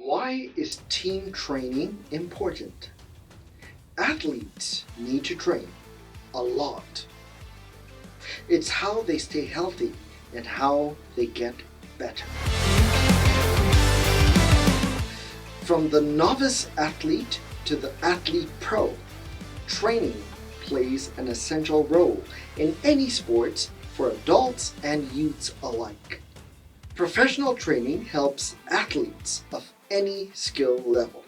Why is team training important? Athletes need to train a lot. It's how they stay healthy and how they get better. From the novice athlete to the athlete pro, training plays an essential role in any sports for adults and youths alike. Professional training helps athletes of any skill level.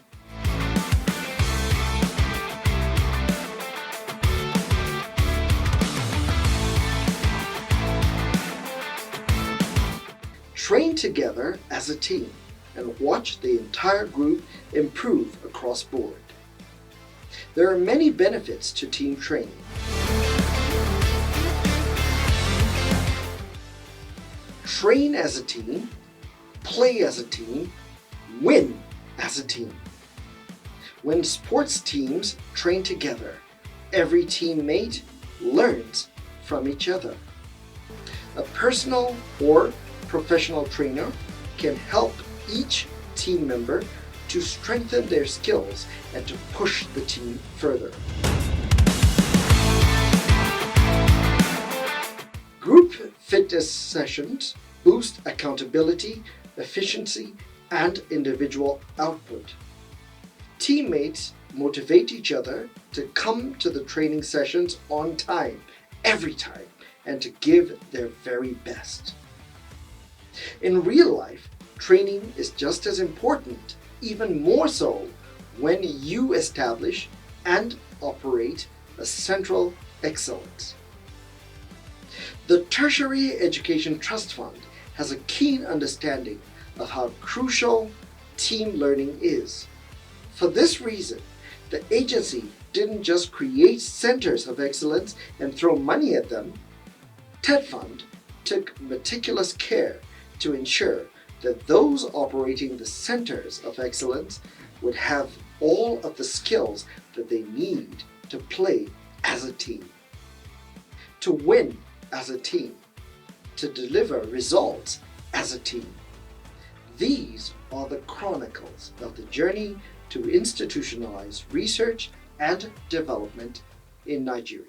Train together as a team and watch the entire group improve across board. There are many benefits to team training. Train as a team, play as a team, win as a team. When sports teams train together, every teammate learns from each other. A personal or professional trainer can help each team member to strengthen their skills and to push the team further. Group fitness sessions boost accountability, efficiency, and individual output. Teammates motivate each other to come to the training sessions on time, every time, and to give their very best. In real life, training is just as important, even more so when you establish and operate a central excellence. The Tertiary Education Trust Fund has a keen understanding of how crucial team learning is. For this reason, the agency didn't just create centers of excellence and throw money at them. TETFund took meticulous care to ensure that those operating the centers of excellence would have all of the skills that they need to play as a team, to win as a team, to deliver results as a team. These are the chronicles of the journey to institutionalize research and development in Nigeria.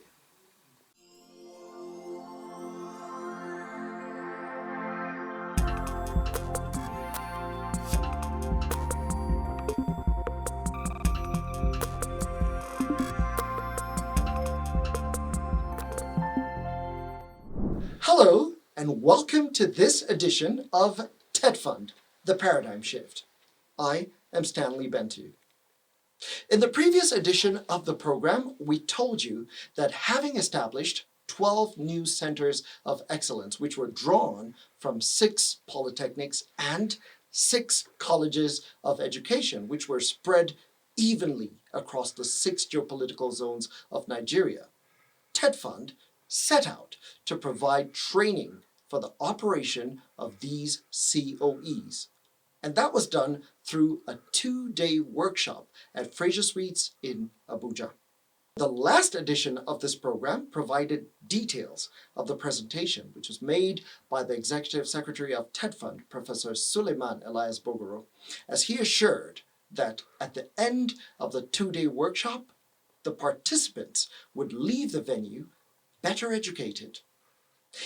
Hello, and welcome to this edition of TETFund, The Paradigm Shift. I am Stanley Bentu. In the previous edition of the program, we told you that having established 12 new centers of excellence, which were drawn from 6 polytechnics and 6 colleges of education, which were spread evenly across the 6 geopolitical zones of Nigeria, TETFund set out to provide training for the operation of these COEs. And that was done through a 2-day workshop at Fraser Suites in Abuja. The last edition of this program provided details of the presentation, which was made by the Executive Secretary of TETFund, Professor Suleiman Elias Bogoro, as he assured that at the end of the 2-day workshop, the participants would leave the venue better educated.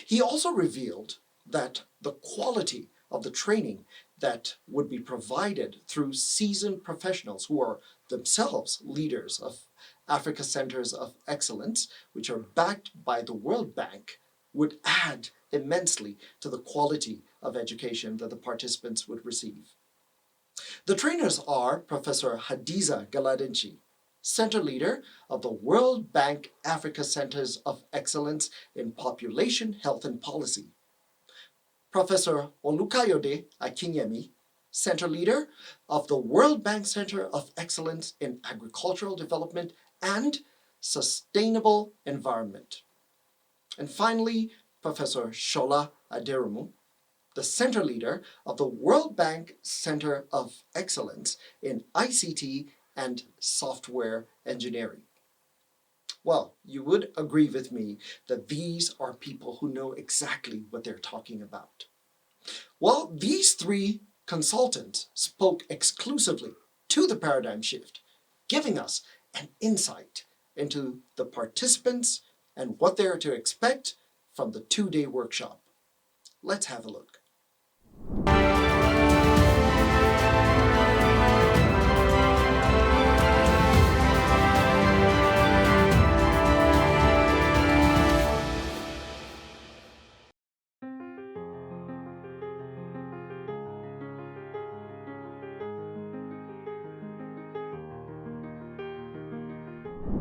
He also revealed that the quality of the training that would be provided through seasoned professionals who are themselves leaders of Africa Centers of Excellence, which are backed by the World Bank, would add immensely to the quality of education that the participants would receive. The trainers are Professor Hadiza Galadinchi, Center Leader of the World Bank Africa Centers of Excellence in Population, Health and Policy. Professor Olukayode Akinyemi, Center Leader of the World Bank Center of Excellence in Agricultural Development and Sustainable Environment. And finally, Professor Shola Aderomu, the Center Leader of the World Bank Center of Excellence in ICT and Software Engineering. Well, you would agree with me that these are people who know exactly what they're talking about. Well, these 3 consultant spoke exclusively to the paradigm shift, giving us an insight into the participants and what they are to expect from the 2-day workshop. Let's have a look.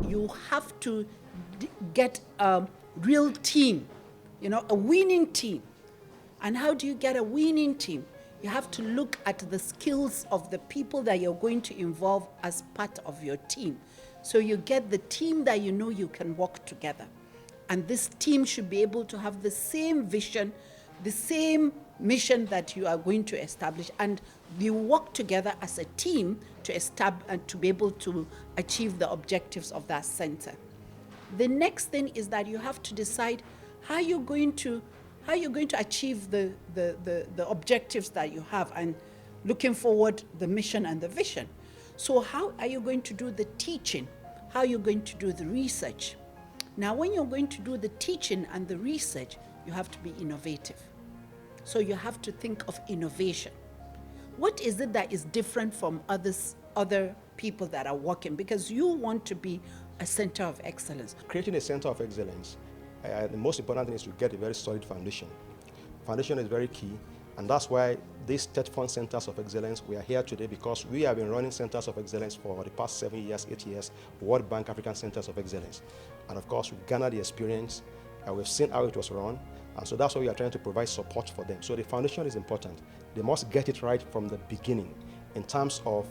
You have to get a real team, a winning team. And how do you get a winning team? You have to look at the skills of the people that you're going to involve as part of your team. So you get the team that you know you can work together. And this team should be able to have the same vision, the same mission that you are going to establish, and you work together as a team to establish and to be able to achieve the objectives of that center. The next thing is that you have to decide how you're going to achieve the objectives that you have, and looking forward the mission and the vision. So how are you going to do the teaching? How are you going to do the research? Now, when you're going to do the teaching and the research, you have to be innovative. So you have to think of innovation. What is it that is different from other people that are working? Because you want to be a center of excellence. Creating a center of excellence, the most important thing is to get a very solid foundation. Foundation is very key, and that's why these TETFund centers of excellence, we are here today because we have been running centers of excellence for the past 7 years, 8 years, World Bank African Centers of Excellence. And of course, we've garnered the experience, we've seen how it was run, and so that's why we are trying to provide support for them. So the foundation is important. They must get it right from the beginning in terms of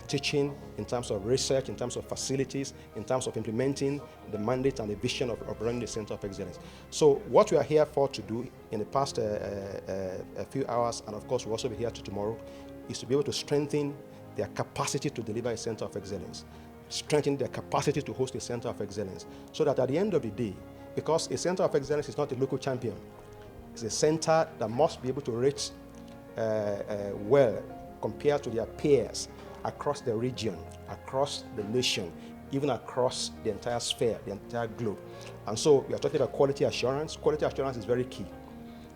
teaching, in terms of research, in terms of facilities, in terms of implementing the mandate and the vision of running the Center of Excellence. So what we are here for to do in the past a few hours, and of course we'll also be here to tomorrow, is to be able to strengthen their capacity to deliver a Center of Excellence, strengthen their capacity to host a Center of Excellence, so that at the end of the day, because a Center of Excellence is not a local champion, it's a center that must be able to rate well compared to their peers across the region, across the nation, even across the entire sphere, the entire globe. And so we are talking about quality assurance. Quality assurance is very key.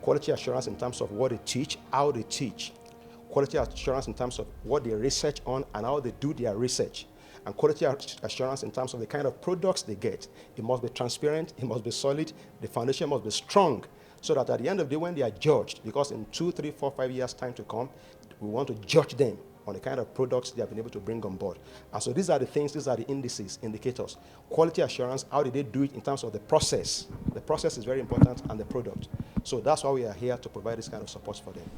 Quality assurance in terms of what they teach, how they teach. Quality assurance in terms of what they research on and how they do their research. And quality assurance in terms of the kind of products they get. It must be transparent, it must be solid, the foundation must be strong, so that at the end of the day when they are judged, because in 2, 3, 4, 5 years time to come, we want to judge them on the kind of products they have been able to bring on board. And so these are the things, these are the indices, indicators. Quality assurance, how did they do it in terms of the process? The process is very important, and the product. So that's why we are here to provide this kind of support for them.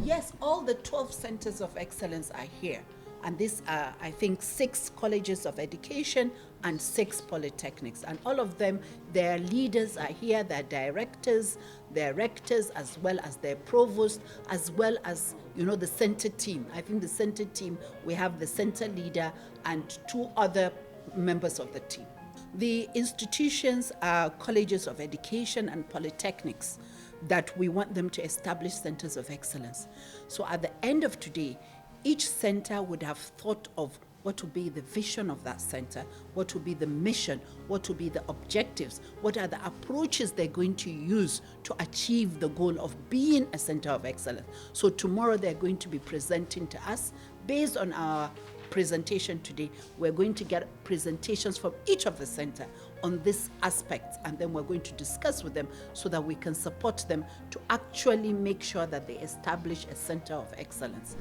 Yes, all the 12 centers of excellence are here. And these are, I think, 6 colleges of education and 6 polytechnics. And all of them, their leaders are here, their directors, their rectors, as well as their provost, as well as, the center team. I think the center team, we have the center leader and 2 other members of the team. The institutions are colleges of education and polytechnics that we want them to establish centers of excellence. So at the end of today, each center would have thought of what will be the vision of that center, what will be the mission, what will be the objectives, what are the approaches they're going to use to achieve the goal of being a center of excellence. So tomorrow they're going to be presenting to us. Based on our presentation today, we're going to get presentations from each of the center on this aspect, and then we're going to discuss with them so that we can support them to actually make sure that they establish a center of excellence.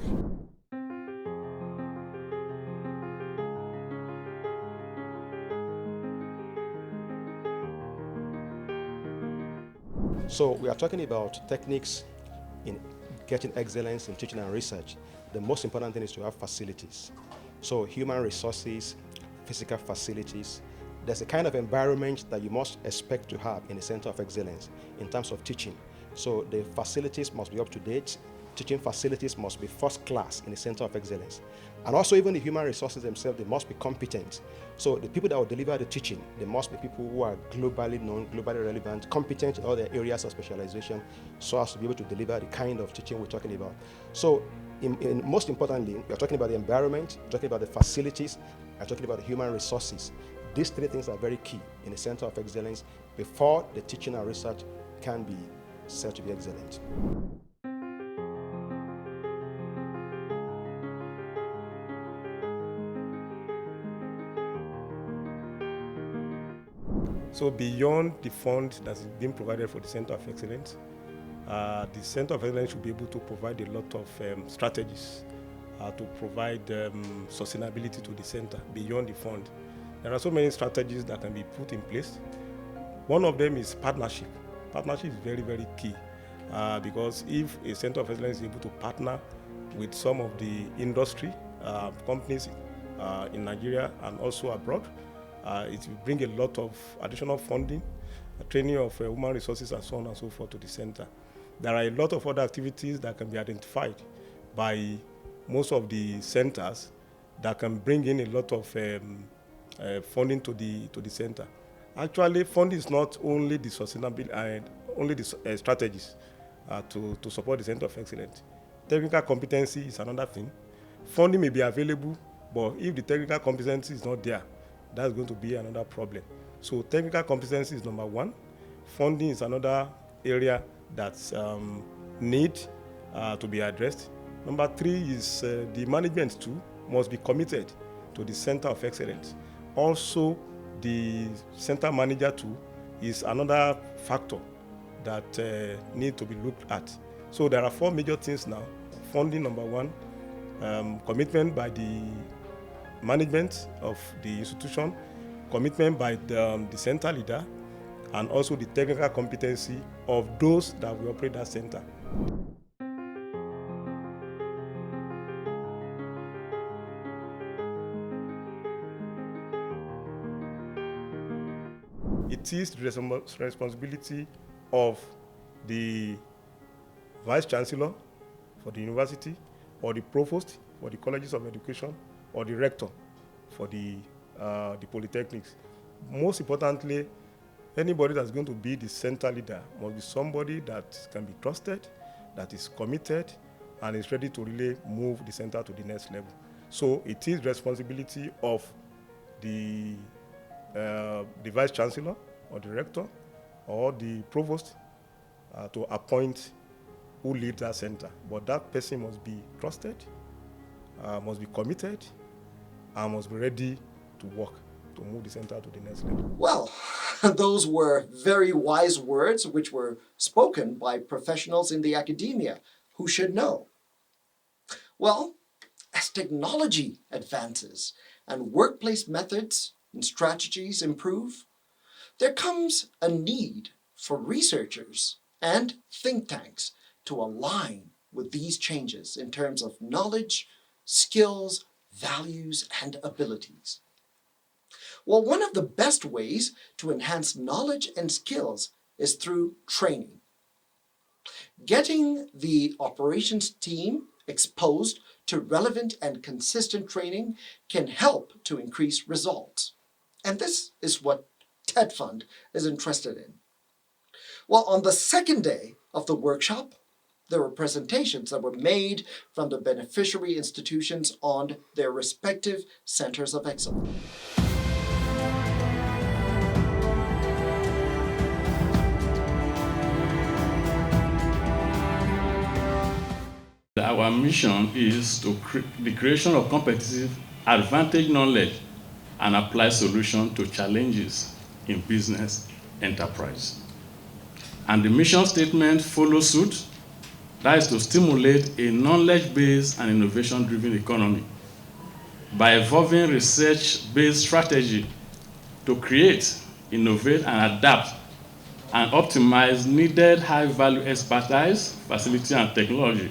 So we are talking about techniques in getting excellence in teaching and research. The most important thing is to have facilities. So human resources, physical facilities. There's a kind of environment that you must expect to have in a center of excellence in terms of teaching. So the facilities must be up to date. teaching facilities must be first class in the center of excellence. And also even the human resources themselves, they must be competent. So the people that will deliver the teaching, they must be people who are globally known, globally relevant, competent in all their areas of specialization, so as to be able to deliver the kind of teaching we're talking about. So most importantly, we're talking about the environment, we're talking about the facilities, we're talking about the human resources. These three things are very key in the center of excellence before the teaching and research can be said to be excellent. So beyond the fund that's being provided for the Center of Excellence, the Center of Excellence should be able to provide a lot of strategies to provide sustainability to the center beyond the fund. There are so many strategies that can be put in place. One of them is partnership. Partnership is very, very key because if a Center of Excellence is able to partner with some of the industry companies in Nigeria and also abroad, it will bring a lot of additional funding, training of human resources and so on and so forth to the center. There are a lot of other activities that can be identified by most of the centers that can bring in a lot of funding to the center. Actually, funding is not only the sustainability and only the strategies to support the Center of Excellence. Technical competency is another thing. Funding may be available, but if the technical competency is not there, that's going to be another problem. So technical competency is number one. Funding is another area that need to be addressed. Number three is the management too must be committed to the Center of Excellence. Also, the center manager too is another factor that need to be looked at. So there are four major things now. Funding, number one, commitment by the management of the institution, commitment by the center leader, and also the technical competency of those that will operate that center. It is the responsibility of the Vice Chancellor for the university, or the Provost for the colleges of education, or the Rector for the polytechnics. Most importantly, anybody that's going to be the center leader must be somebody that can be trusted, that is committed, and is ready to really move the center to the next level. So it is responsibility of the Vice Chancellor or the Rector or the Provost to appoint who leads that center. But that person must be trusted, must be committed, and must be ready to work to move the center to the next level. Well, those were very wise words which were spoken by professionals in the academia who should know. Well, as technology advances and workplace methods and strategies improve, there comes a need for researchers and think tanks to align with these changes in terms of knowledge, skills, values, and abilities. Well, one of the best ways to enhance knowledge and skills is through training. Getting the operations team exposed to relevant and consistent training can help to increase results. And this is what TETFund is interested in. Well, on the second day of the workshop, there were presentations that were made from the beneficiary institutions on their respective centers of excellence. Our mission is to the creation of competitive advantage knowledge and apply solutions to challenges in business enterprise. And the mission statement follows suit. That is to stimulate a knowledge-based and innovation-driven economy by evolving research-based strategy to create, innovate, and adapt and optimize needed high-value expertise, facility, and technology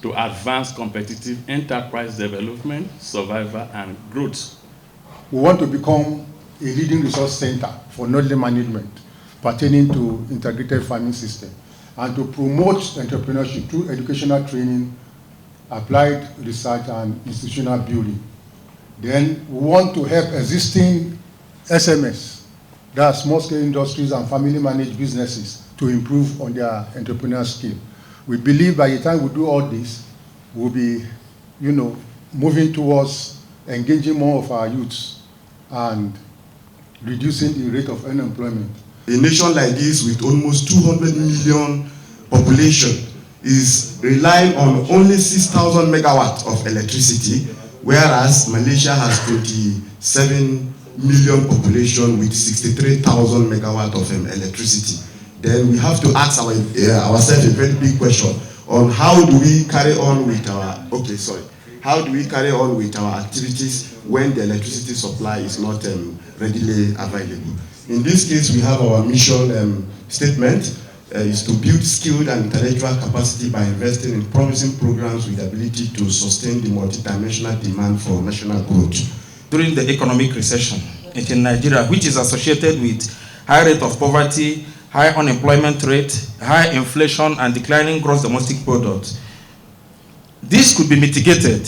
to advance competitive enterprise development, survival, and growth. We want to become a leading resource center for knowledge management pertaining to integrated farming system. and to promote entrepreneurship through educational training, applied research, and institutional building. Then we want to help existing SMS, that's small-scale industries and family-managed businesses, to improve on their entrepreneurial skill. We believe by the time we do all this, we'll be, moving towards engaging more of our youths and reducing the rate of unemployment. A nation like this with almost 200 million population is relying on only 6,000 megawatts of electricity, whereas Malaysia has 27 million population with 63,000 megawatts of electricity. Then we have to ask ourselves a very big question on how do we carry on with our activities when the electricity supply is not readily available. In this case, we have our mission statement is to build skilled and intellectual capacity by investing in promising programs with the ability to sustain the multidimensional demand for national growth. During the economic recession in Nigeria, which is associated with high rate of poverty, high unemployment rate, high inflation, and declining gross domestic product, this could be mitigated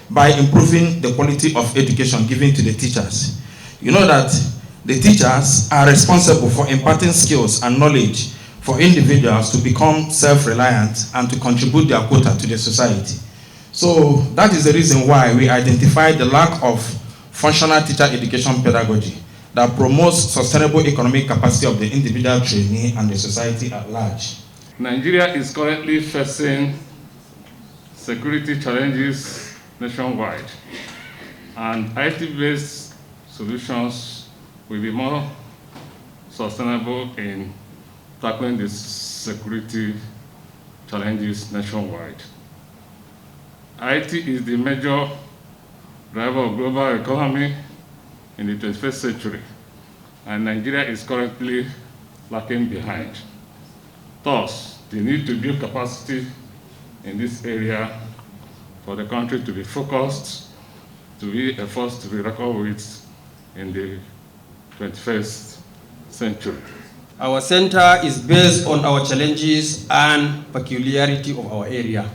by improving the quality of education given to the teachers. You know that the teachers are responsible for imparting skills and knowledge for individuals to become self-reliant and to contribute their quota to the society. So that is the reason why we identified the lack of functional teacher education pedagogy that promotes sustainable economic capacity of the individual trainee and the society at large. Nigeria is currently facing security challenges nationwide, and IT-based solutions will be more sustainable in tackling the security challenges nationwide. IT is the major driver of global economy in the 21st century, and Nigeria is currently lacking behind. Thus, the need to build capacity in this area for the country to be focused, to be a force to be reckoned with in the 21st century. Our center is based on our challenges and peculiarity of our area.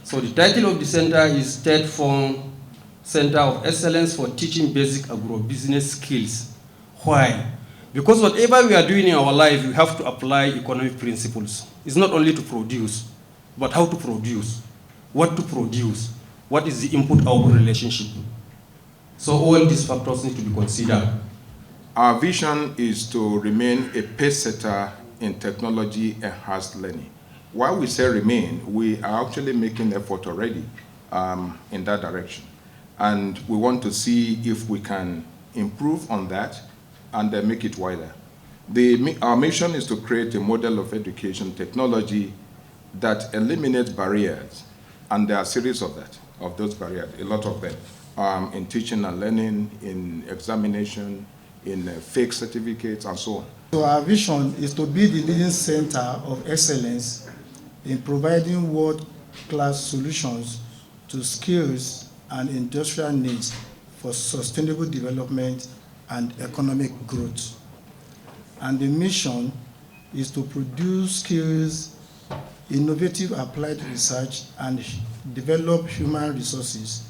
So the title of the center is TETFund, Center of Excellence for Teaching Basic Agribusiness Skills. Why? Because whatever we are doing in our life, we have to apply economic principles. It's not only to produce, but how to produce, what to produce, what is the input-output relationship. So all these factors need to be considered. Our vision is to remain a pace setter in technology-enhanced learning. While we say remain, we are actually making effort already in that direction. And we want to see if we can improve on that and make it wider. Our mission is to create a model of education technology that eliminates barriers. And there are a series of those barriers, a lot of them, in teaching and learning, in examination, in fake certificates, and so on. So our vision is to be the leading center of excellence in providing world-class solutions to skills and industrial needs for sustainable development and economic growth. And the mission is to produce skills, innovative applied research, and develop human resources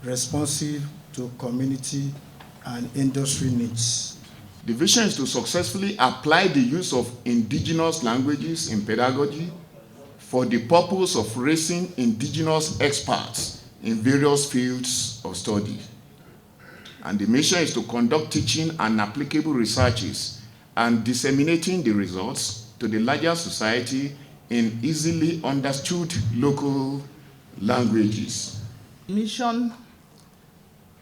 responsive to community and industry needs. The vision is to successfully apply the use of indigenous languages in pedagogy for the purpose of raising indigenous experts in various fields of study. And the mission is to conduct teaching and applicable researches and disseminating the results to the larger society in easily understood local languages. Mission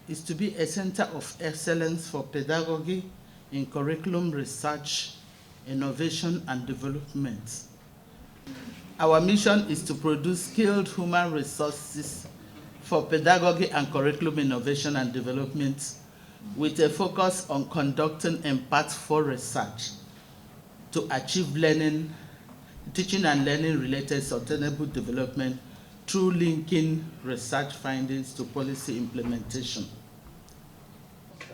is to be a center of excellence for pedagogy in curriculum research, innovation, and development. Our mission is to produce skilled human resources for pedagogy and curriculum innovation and development with a focus on conducting impactful research to achieve learning, teaching and learning related sustainable development through linking research findings to policy implementation.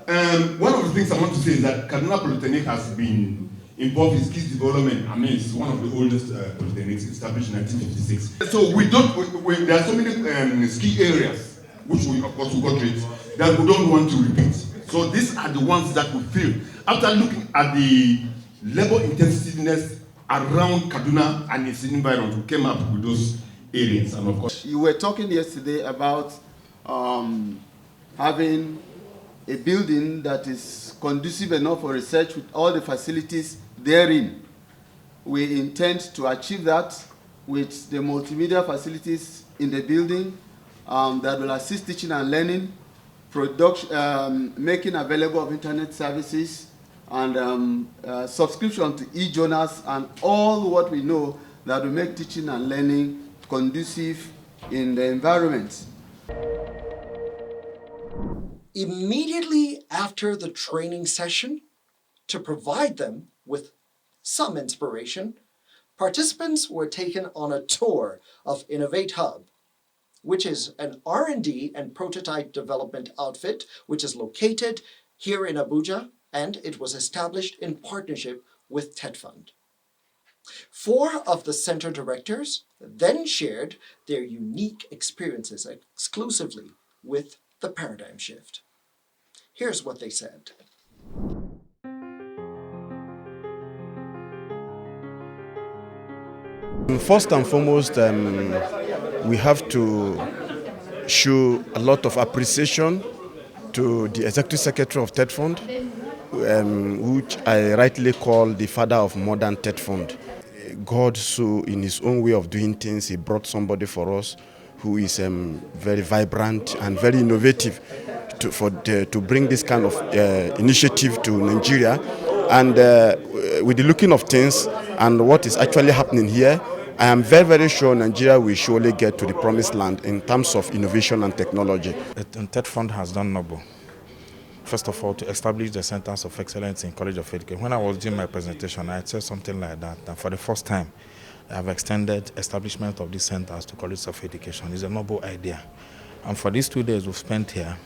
One of the things I want to say is that Kaduna Polytechnic has been involved in skills development. I mean, it's one of the oldest polytechnics established in 1956. So there are so many skill areas, which we, of course, we got it, that we don't want to repeat. So these are the ones that we feel. After looking at the labor intensiveness around Kaduna and its environment, we came up with those areas. And of course, you were talking yesterday about having a building that is conducive enough for research with all the facilities therein. We intend to achieve that with the multimedia facilities in the building that will assist teaching and learning, making available of internet services, and subscription to e-journals, and all what we know that will make teaching and learning conducive in the environment. Immediately after the training session, to provide them with some inspiration, participants were taken on a tour of Innovate Hub, which is an R&D and prototype development outfit which is located here in Abuja, and it was established in partnership with TETFund. 4 of the center directors then shared their unique experiences exclusively with the paradigm shift. Here's what they said. First and foremost, we have to show a lot of appreciation to the Executive Secretary of TETFund, which I rightly call the father of modern TETFund. God, so in his own way of doing things, he brought somebody for us who is very vibrant and very innovative to bring this kind of initiative to Nigeria. And with the looking of things and what is actually happening here, I am very, very sure Nigeria will surely get to the promised land in terms of innovation and technology. TETFund has done noble. First of all, to establish the Centers of Excellence in College of Education. When I was doing my presentation, I said something like that for the first time, I have extended establishment of these centers to colleges of education. It's a noble idea. And for these 2 days we've spent here,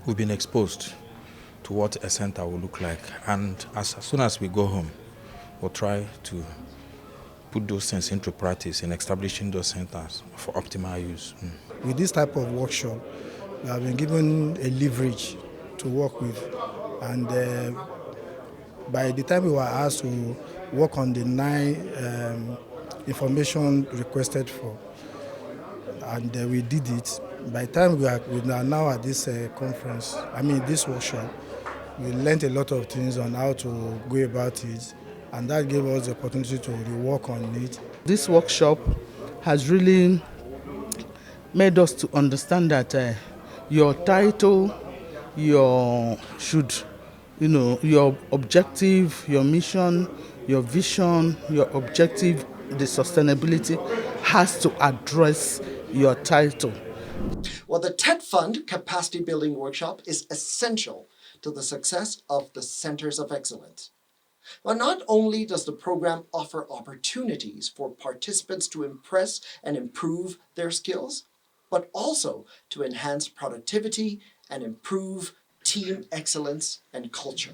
we've been exposed to what a center will look like. And as soon as we go home, we'll try to put those things into practice in establishing those centers for optimal use. With this type of workshop, we have been given a leverage to work with, and by the time we were asked to work on the 9 information requested for, and we did it. By the time we are now at this conference, this workshop, we learned a lot of things on how to go about it, and that gave us the opportunity to work on it. This workshop has really made us to understand that your title, your objective, your mission, your vision, your objective, the sustainability has to address your title. Well, the TETFund Capacity Building Workshop is essential to the success of the Centers of Excellence. Well, not only does the program offer opportunities for participants to impress and improve their skills, but also to enhance productivity and improve team excellence and culture.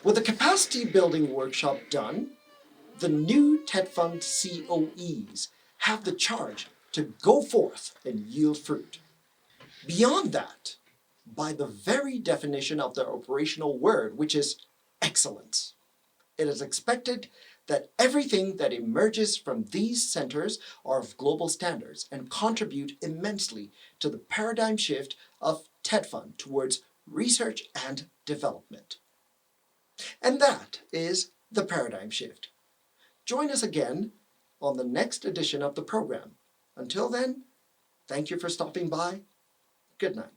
With the capacity building workshop done, the new TETFund COEs have the charge to go forth and yield fruit. Beyond that, by the very definition of the operational word, which is excellence, it is expected that everything that emerges from these centers are of global standards and contribute immensely to the paradigm shift of TETFund towards research and development. And that is the paradigm shift. Join us again on the next edition of the program. Until then, thank you for stopping by. Good night.